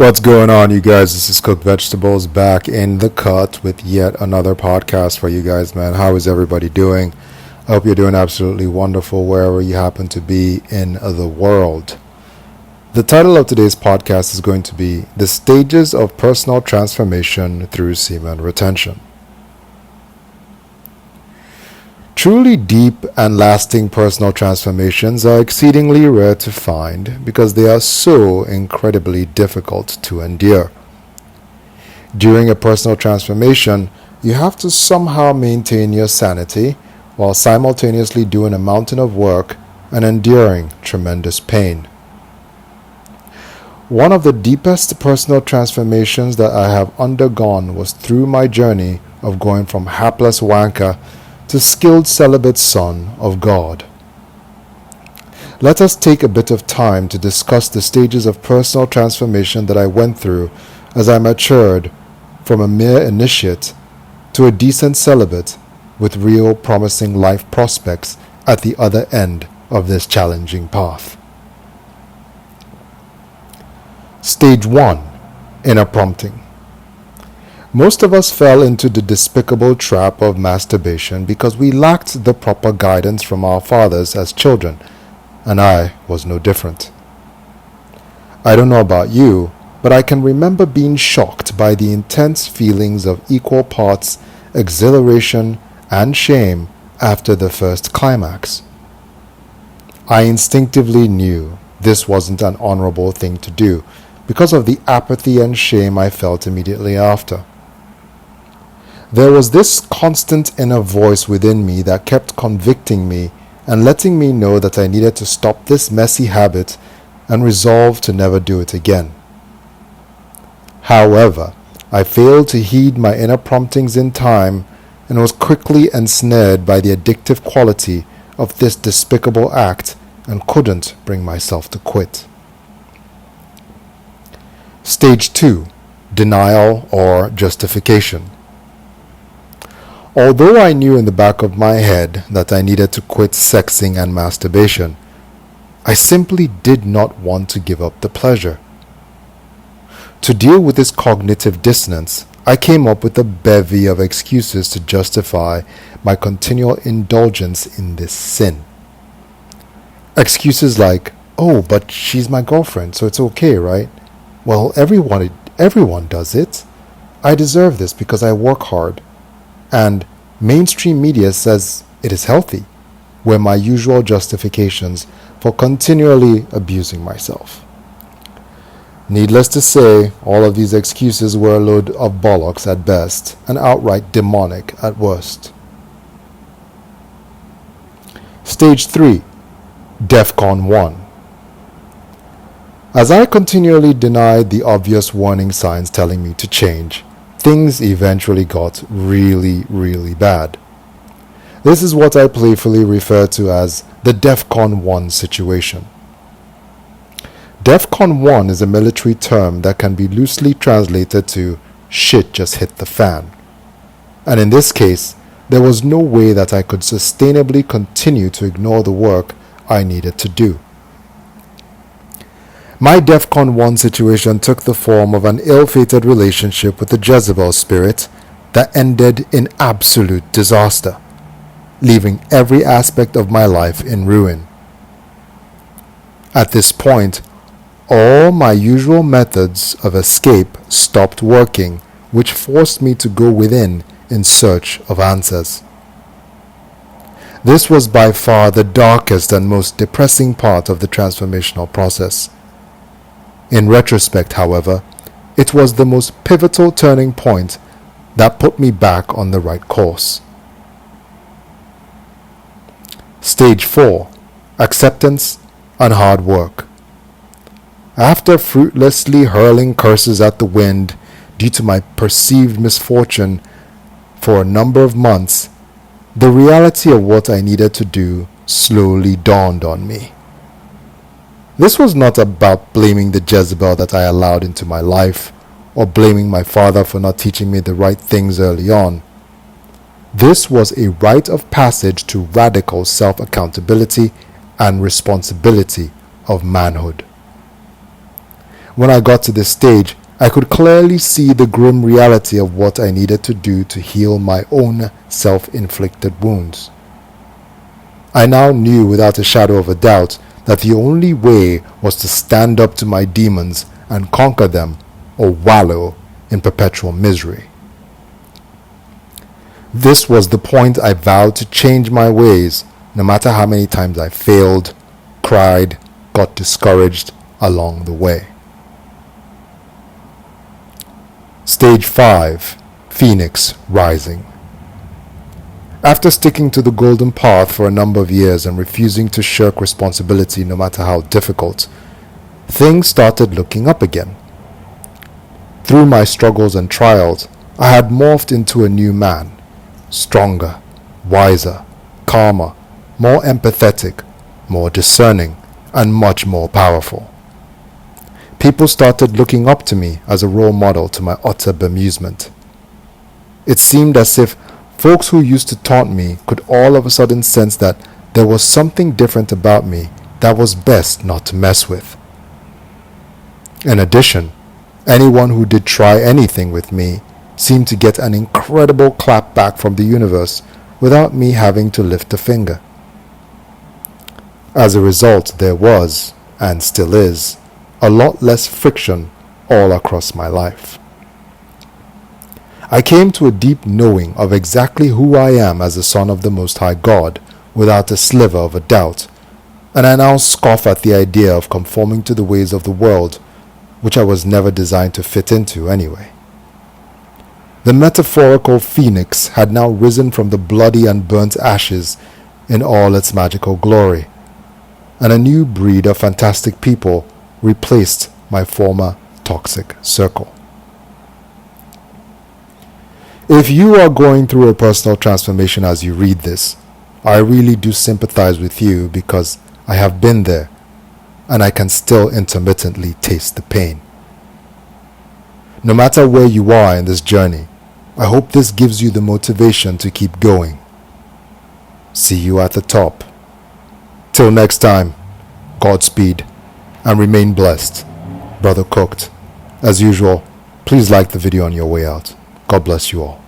What's going on, you guys? This is Cooked Vegetables back in the cut with yet another podcast for you guys, man. How is everybody doing? I hope you're doing absolutely wonderful wherever you happen to be in the world. The title of today's podcast is going to be The Stages of Personal Transformation Through Semen Retention. Truly deep and lasting personal transformations are exceedingly rare to find because they are so incredibly difficult to endure. During a personal transformation, you have to somehow maintain your sanity while simultaneously doing a mountain of work and enduring tremendous pain. One of the deepest personal transformations that I have undergone was through my journey of going from hapless wanker to skilled celibate son of God. Let us take a bit of time to discuss the stages of personal transformation that I went through as I matured from a mere initiate to a decent celibate with real promising life prospects at the other end of this challenging path. Stage 1. Inner prompting. Most of us fell into the despicable trap of masturbation because we lacked the proper guidance from our fathers as children, and I was no different. I don't know about you, but I can remember being shocked by the intense feelings of equal parts exhilaration and shame after the first climax. I instinctively knew this wasn't an honorable thing to do because of the apathy and shame I felt immediately after. There was this constant inner voice within me that kept convicting me and letting me know that I needed to stop this messy habit and resolve to never do it again. However, I failed to heed my inner promptings in time and was quickly ensnared by the addictive quality of this despicable act and couldn't bring myself to quit. Stage 2. Denial or justification. Although I knew in the back of my head that I needed to quit sexing and masturbation, I simply did not want to give up the pleasure. To deal with this cognitive dissonance, I came up with a bevy of excuses to justify my continual indulgence in this sin. Excuses like, "Oh, but she's my girlfriend, so it's okay, right? Well, everyone does it. I deserve this because I work hard. And mainstream media says it is healthy," were my usual justifications for continually abusing myself. Needless to say, all of these excuses were a load of bollocks at best and outright demonic at worst. Stage 3. DEFCON 1. As I continually denied the obvious warning signs telling me to change, things eventually got really bad. This is what I playfully refer to as the DEFCON 1 situation. DEFCON 1 is a military term that can be loosely translated to "shit just hit the fan." And in this case, there was no way that I could sustainably continue to ignore the work I needed to do. My DEFCON 1 situation took the form of an ill-fated relationship with the Jezebel spirit that ended in absolute disaster, leaving every aspect of my life in ruin. At this point, all my usual methods of escape stopped working, which forced me to go within in search of answers. This was by far the darkest and most depressing part of the transformational process. In retrospect, however, it was the most pivotal turning point that put me back on the right course. Stage 4. Acceptance and hard work. After fruitlessly hurling curses at the wind due to my perceived misfortune for a number of months, the reality of what I needed to do slowly dawned on me. This was not about blaming the Jezebel that I allowed into my life or blaming my father for not teaching me the right things early on. This was a rite of passage to radical self-accountability and responsibility of manhood. when I got to this stage, I could clearly see the grim reality of what I needed to do to heal my own self-inflicted wounds. I now knew without a shadow of a doubt that the only way was to stand up to my demons and conquer them or wallow in perpetual misery. This was the point I vowed to change my ways, no matter how many times I failed, cried, got discouraged along the way. Stage 5. Phoenix Rising. After sticking to the golden path for a number of years and refusing to shirk responsibility no matter how difficult, things started looking up again. Through my struggles and trials, I had morphed into a new man, stronger, wiser, calmer, more empathetic, more discerning, and much more powerful. People started looking up to me as a role model, to my utter bemusement. It seemed as if folks who used to taunt me could all of a sudden sense that there was something different about me that was best not to mess with. In addition, anyone who did try anything with me seemed to get an incredible clap back from the universe without me having to lift a finger. As a result, there was, and still is, a lot less friction all across my life. I came to a deep knowing of exactly who I am as a son of the Most High God without a sliver of a doubt, and I now scoff at the idea of conforming to the ways of the world, which I was never designed to fit into anyway. The metaphorical phoenix had now risen from the bloody and burnt ashes in all its magical glory, and a new breed of fantastic people replaced my former toxic circle. If you are going through a personal transformation as you read this, I really do sympathize with you because I have been there and I can still intermittently taste the pain. No matter where you are in this journey, I hope this gives you the motivation to keep going. See you at the top. Till next time, Godspeed and remain blessed. Brother Cooked. As usual, please like the video on your way out. God bless you all.